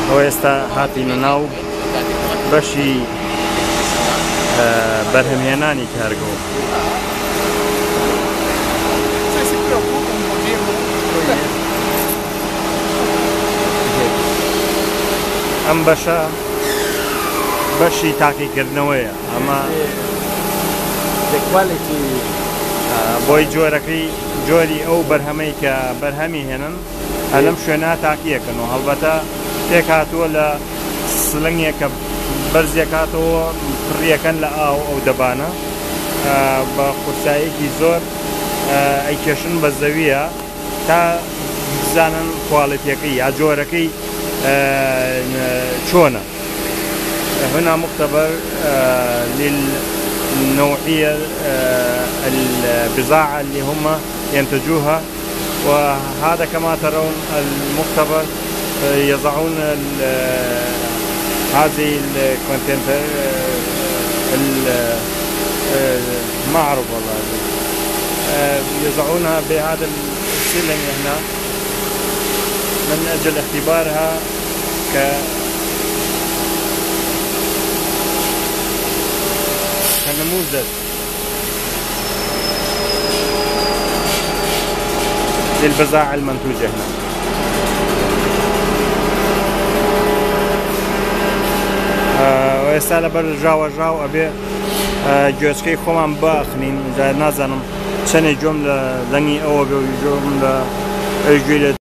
ئەو ئێستا هاتینە ناو بەشی بەرهەمهێنانی کارگەوە. ئەم بەشە بەشی تاقیکردنەوەیە، ئەمە بۆی جۆری ئەو بەرهەمەی کە بەرهەمی هێنن لەم شوێنە تاقیەکەنەوە. هەڵبەتە تێک هاتووە لە سلنگێکە بەرزێک هاتەوە پڕیەکەن لە ئاو ئەو دەبانە بە قورساییەکی زۆر ئەیکێشن بە زەویە تا بزانن کواڵیتیەکەی یا جۆرەکەی چۆنە. هنا مختبر للنوعية البضاعة اللي هم ينتجوها، وهذا كما ترون المختبر يضعون هذه الكونتينر ما أعرف والله، يضعونها بهذا السلم هنا من أجل اختبارها كنموذج للبضاعة المنتوجة هنا. وێستا لەبەر ژاوەژاو ئەبێ گوێچکەی خۆمان بەخنین، نازانم چەندێک گوێم لە لەنگی ئەوە بێ و گوێم لە